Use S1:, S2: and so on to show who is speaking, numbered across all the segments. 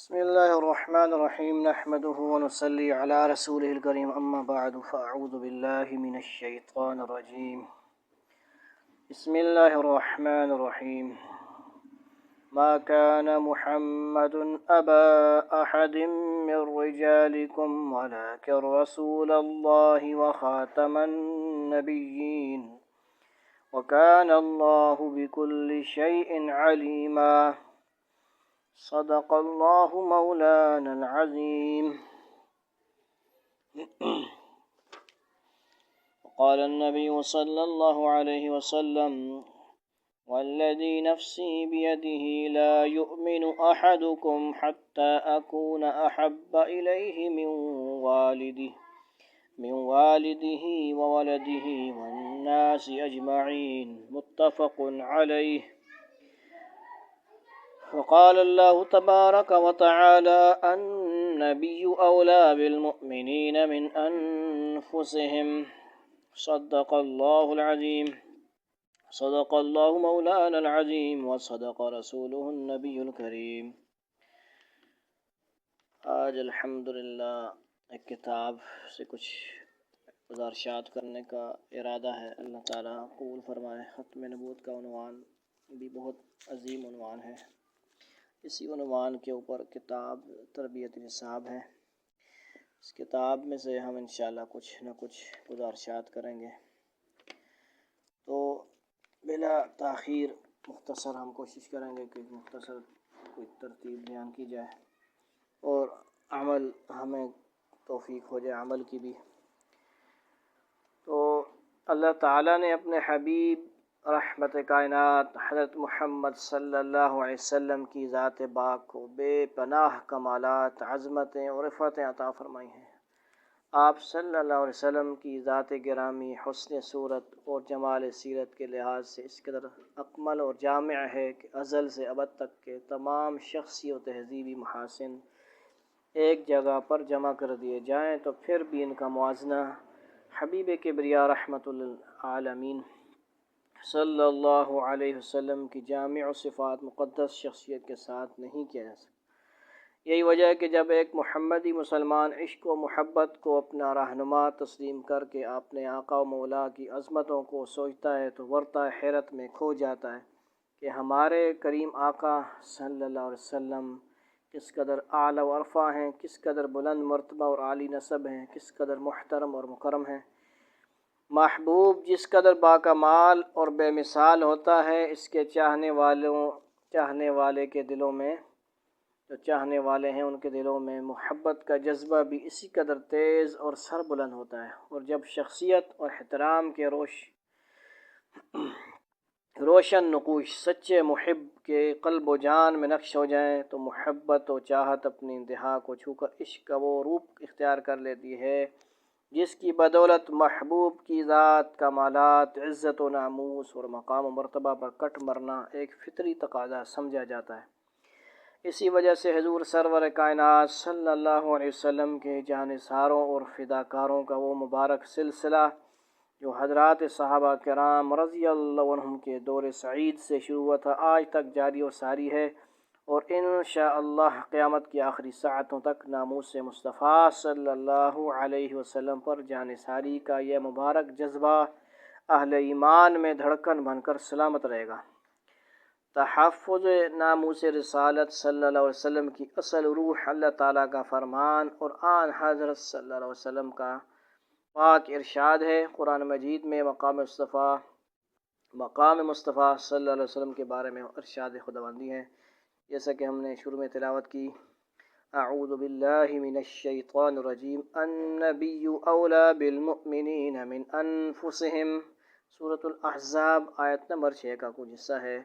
S1: بسم الله الرحمن الرحيم نحمده ونصلي على رسوله الكريم أما بعد فأعوذ بالله من الشيطان الرجيم بسم الله الرحمن الرحيم ما كان محمد أبا أحد من رجالكم ولكن رسول الله وخاتم النبيين وكان الله بكل شيء عليما صدق الله مولانا العظيم وقال النبي صلى الله عليه وسلم والذي نفسي بيده لا يؤمن أحدكم حتى أكون أحب إليه من والده وولده والناس أجمعين متفق عليه. وقال الله تبارك وتعالى النبي أولى بالمؤمنين من أنفسهم صدق الله العظيم صدق الله مولانا العظيم وصدق رسوله النبي الكريم. آج الحمدللہ ایک کتاب سے کچھ گزارشات کرنے کا ارادہ ہے. اللہ تعالیٰ قبول فرمائے. ختم نبوت کا عنوان بھی بہت عظیم عنوان ہے. اسی عنوان کے اوپر کتاب تربیت نصاب ہے. اس کتاب میں سے ہم انشاءاللہ کچھ نہ کچھ گزارشات کریں گے. تو بلا تاخیر مختصر ہم کوشش کریں گے کہ مختصر کوئی ترتیب بیان کی جائے اور عمل ہمیں توفیق ہو جائے عمل کی بھی. تو اللہ تعالیٰ نے اپنے حبیب رحمت کائنات حضرت محمد صلی اللہ علیہ وسلم کی ذات پاک کو بے پناہ کمالات، عظمتیں اور عفتیں عطا فرمائی ہیں. آپ صلی اللہ علیہ وسلم کی ذات گرامی حسن صورت اور جمال سیرت کے لحاظ سے اس قدر اکمل اور جامع ہے کہ ازل سے ابد تک کے تمام شخصی و تہذیبی محاسن ایک جگہ پر جمع کر دیے جائیں تو پھر بھی ان کا موازنہ حبیب کبریا رحمت للعالمین صلی اللہ علیہ وسلم کی جامع صفات مقدس شخصیت کے ساتھ نہیں کیا جا سکتا. یہی وجہ ہے کہ جب ایک محمدی مسلمان عشق و محبت کو اپنا رہنما تسلیم کر کے اپنے آقا و مولا کی عظمتوں کو سوچتا ہے تو ورطہ حیرت میں کھو جاتا ہے کہ ہمارے کریم آقا صلی اللہ علیہ وسلم کس قدر اعلیٰ و ارفع ہیں، کس قدر بلند مرتبہ اور عالی نسب ہیں، کس قدر محترم اور مکرم ہیں. محبوب جس قدر باکمال اور بے مثال ہوتا ہے، اس کے چاہنے والے کے دلوں میں جو چاہنے والے ہیں ان کے دلوں میں محبت کا جذبہ بھی اسی قدر تیز اور سر بلند ہوتا ہے. اور جب شخصیت اور احترام کے روشن نقوش سچے محب کے قلب و جان میں نقش ہو جائیں تو محبت و چاہت اپنی انتہا کو چھو کر عشق کا وہ روپ اختیار کر لیتی ہے جس کی بدولت محبوب کی ذات کمالات، عزت و ناموس اور مقام و مرتبہ پر کٹ مرنا ایک فطری تقاضا سمجھا جاتا ہے. اسی وجہ سے حضور سرور کائنات صلی اللہ علیہ وسلم کے جانثاروں اور فداکاروں کا وہ مبارک سلسلہ جو حضرات صحابہ کرام رضی اللہ عنہم کے دور سعید سے شروع ہوا تھا، آج تک جاری و ساری ہے اور انشاءاللہ قیامت کی آخری ساعتوں تک ناموس مصطفیٰ صلی اللہ علیہ وسلم پر جانثاری کا یہ مبارک جذبہ اہل ایمان میں دھڑکن بن کر سلامت رہے گا. تحفظ ناموس رسالت صلی اللہ علیہ وسلم کی اصل روح اللہ تعالیٰ کا فرمان اور آن حضرت صلی اللہ علیہ وسلم کا پاک ارشاد ہے. قرآن مجید میں مقام مصطفیٰ صلی اللہ علیہ وسلم کے بارے میں ارشاد خداوندی ہے جیسا کہ ہم نے شروع میں تلاوت کی. اعوذ باللہ من الشیطان الرجیم النبی اولا بالمؤمنین من انفسہم. سورۃ الاحزاب آیت نمبر 6 کا کچھ حصہ ہے.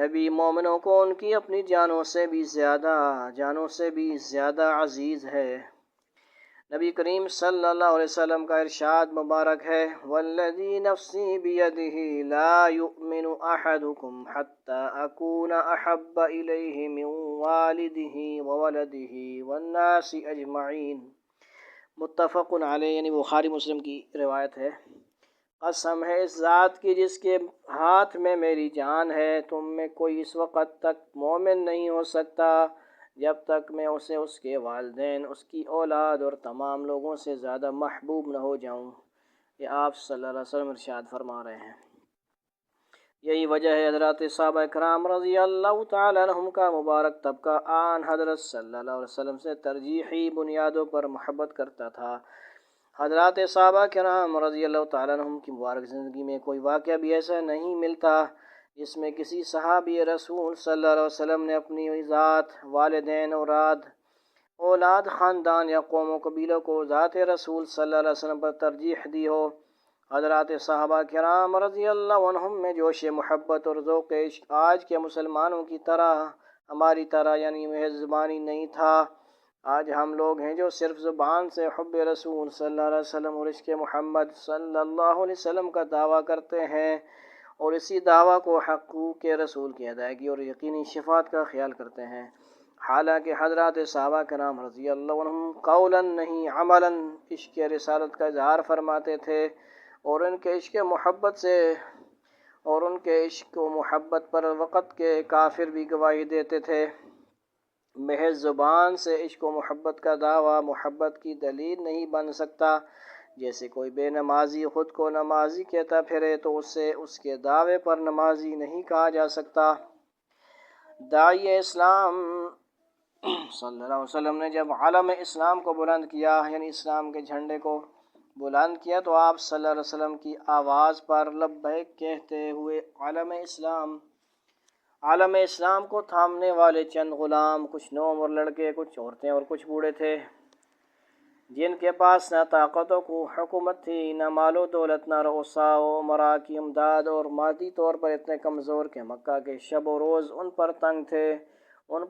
S1: نبی مومنوں کو ان کی اپنی جانوں سے بھی زیادہ عزیز ہے. نبی کریم صلی اللہ علیہ وسلم کا ارشاد مبارک ہے والذی نفسی بیدہ لا یؤمن احدکم حتی اکون احب الیہ من والدہ وولدہ والناس اجمعین متفق علیہ. یعنی بخاری مسلم کی روایت ہے. قسم ہے اس ذات کی جس کے ہاتھ میں میری جان ہے، تم میں کوئی اس وقت تک مومن نہیں ہو سکتا جب تک میں اسے اس کے والدین، اس کی اولاد اور تمام لوگوں سے زیادہ محبوب نہ ہو جاؤں۔ یہ آپ صلی اللہ علیہ وسلم ارشاد فرما رہے ہیں۔ یہی وجہ ہے حضرات صحابہ کرام رضی اللہ تعالیٰ عنہم کا مبارک طبقہ آن حضرت صلی اللہ علیہ وسلم سے ترجیحی بنیادوں پر محبت کرتا تھا۔ حضرات صحابہ کرام رضی اللہ تعالیٰ عنہم کی مبارک زندگی میں کوئی واقعہ بھی ایسا نہیں ملتا جس میں کسی صحابی رسول صلی اللہ علیہ وسلم نے اپنی ذات، والدین، اولاد، خاندان یا قوم و قبیلوں کو ذات رسول صلی اللہ علیہ وسلم پر ترجیح دی ہو۔ حضرات صحابہ کرام رضی اللہ عنہم میں جوش محبت اور ذوق عشق آج کے مسلمانوں کی طرح، ہماری طرح یعنی محض زبانی نہیں تھا۔ آج ہم لوگ ہیں جو صرف زبان سے حب رسول صلی اللہ علیہ وسلم اور عشق محمد صلی اللہ علیہ وسلم کا دعویٰ کرتے ہیں اور اسی دعویٰ کو حقوق رسول کی ادائیگی اور یقینی شفاعت کا خیال کرتے ہیں، حالانکہ حضرات صحابہ کرام رضی اللہ عنہم قولاً نہیں عملاً عشق رسالت کا اظہار فرماتے تھے اور ان کے عشق و محبت پر وقت کے کافر بھی گواہی دیتے تھے۔ محض زبان سے عشق و محبت کا دعویٰ محبت کی دلیل نہیں بن سکتا۔ جیسے کوئی بے نمازی خود کو نمازی کہتا پھرے تو اسے اس کے دعوے پر نمازی نہیں کہا جا سکتا۔ داعی اسلام صلی اللہ علیہ وسلم نے جب علم اسلام کو بلند کیا، یعنی اسلام کے جھنڈے کو بلند کیا، تو آپ صلی اللہ علیہ وسلم کی آواز پر لبیک کہتے ہوئے عالم اسلام کو تھامنے والے چند غلام، کچھ نوعمر لڑکے، کچھ عورتیں اور کچھ بوڑھے تھے، جن کے پاس نہ طاقت و حکومت تھی، نہ مال و دولت، نہ رؤساء و امراء کی امداد، اور مادی طور پر اتنے کمزور کہ مکہ کے شب و روز ان پر تنگ تھے۔ ان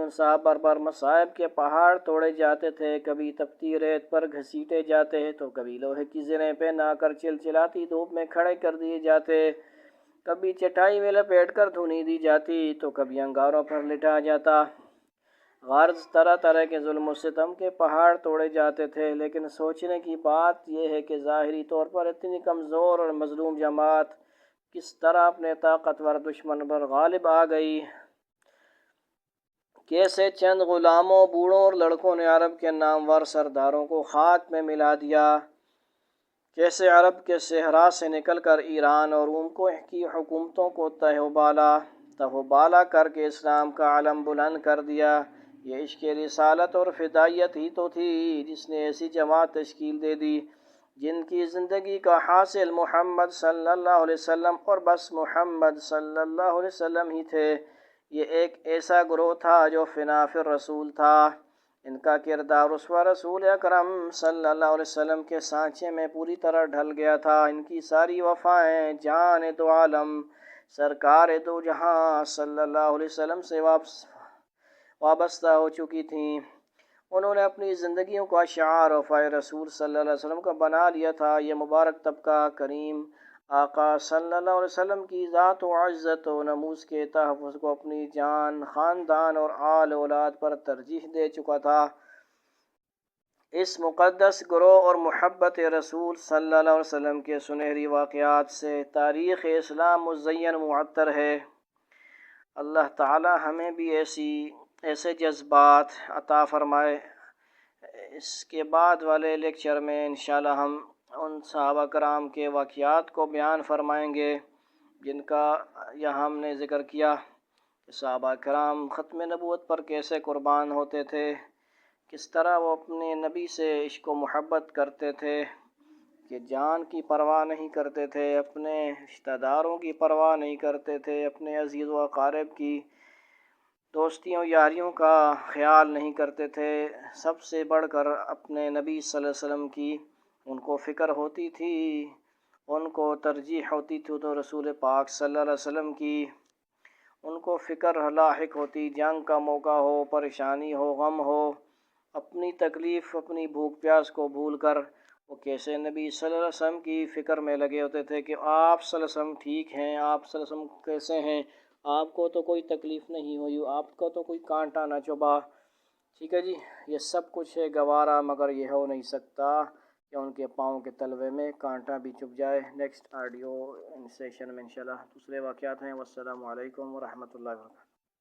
S1: صحابہ پر مصائب کے پہاڑ توڑے جاتے تھے، کبھی تپتی ریت پر گھسیٹے جاتے تو کبھی لوہے کی زرہیں پہنا کر چلچلاتی دھوپ میں کھڑے کر دیے جاتے، کبھی چٹائی میں لپیٹ کر دھنی دی جاتی تو کبھی انگاروں پر لٹا جاتا۔ غرض طرح طرح کے ظلم و ستم کے پہاڑ توڑے جاتے تھے، لیکن سوچنے کی بات یہ ہے کہ ظاہری طور پر اتنی کمزور اور مظلوم جماعت کس طرح اپنے طاقتور دشمن پر غالب آ گئی۔ کیسے چند غلاموں، بوڑھوں اور لڑکوں نے عرب کے نامور سرداروں کو خاک میں ملا دیا، کیسے عرب کے صحرا سے نکل کر ایران اور روم کی حکومتوں کو تہ و بالا کر کے اسلام کا علم بلند کر دیا۔ یہ عشق رسالت اور فدائیت ہی تو تھی جس نے ایسی جماعت تشکیل دے دی جن کی زندگی کا حاصل محمد صلی اللہ علیہ وسلم اور بس محمد صلی اللہ علیہ وسلم ہی تھے۔ یہ ایک ایسا گروہ تھا جو فنا فی الرسول تھا۔ ان کا کردار اسوہ رسول اکرم صلی اللہ علیہ وسلم کے سانچے میں پوری طرح ڈھل گیا تھا۔ ان کی ساری وفائیں جان دو عالم سرکار دو جہاں صلی اللہ علیہ وسلم سے وابستہ ہو چکی تھیں۔ انہوں نے اپنی زندگیوں کو اشعار وفائے رسول صلی اللہ علیہ وسلم کا بنا لیا تھا۔ یہ مبارک طبقہ کریم آقا صلی اللہ علیہ وسلم کی ذات و عزت و نموز کے تحفظ کو اپنی جان، خاندان اور آل اولاد پر ترجیح دے چکا تھا۔ اس مقدس گروہ اور محبت رسول صلی اللہ علیہ وسلم کے سنہری واقعات سے تاریخ اسلام مزین معطر ہے۔ اللہ تعالی ہمیں بھی ایسے جذبات عطا فرمائے۔ اس کے بعد والے لیکچر میں انشاءاللہ ہم ان صحابہ کرام کے واقعات کو بیان فرمائیں گے جن کا یہاں ہم نے ذکر کیا کہ صحابہ کرام ختم نبوت پر کیسے قربان ہوتے تھے، کس طرح وہ اپنے نبی سے عشق و محبت کرتے تھے کہ جان کی پرواہ نہیں کرتے تھے، اپنے رشتہ داروں کی پرواہ نہیں کرتے تھے، اپنے عزیز و اقارب کی دوستیوں یاریوں کا خیال نہیں کرتے تھے، سب سے بڑھ کر اپنے نبی صلی اللہ علیہ وسلم کی ان کو فکر ہوتی تھی، ان کو ترجیح ہوتی تھی تو رسول پاک صلی اللہ علیہ وسلم کی ان کو فکر لاحق ہوتی، جنگ کا موقع ہو، پریشانی ہو، غم ہو، اپنی تکلیف، اپنی بھوک پیاس کو بھول کر وہ کیسے نبی صلی اللہ علیہ وسلم کی فکر میں لگے ہوتے تھے کہ آپ صلی اللہ علیہ وسلم ٹھیک ہیں، آپ صلی اللہ علیہ وسلم کیسے ہیں، آپ کو تو کوئی تکلیف نہیں ہوئی، آپ کو تو کوئی کانٹا نہ چبھا۔ ٹھیک ہے جی، یہ سب کچھ ہے گوارا، مگر یہ ہو نہیں سکتا کہ ان کے پاؤں کے تلوے میں کانٹا بھی چبھ جائے۔ نیکسٹ آڈیو سیشن میں انشاءاللہ دوسرے واقعات ہیں۔ والسلام علیکم ورحمۃ اللہ وبرکاتہ۔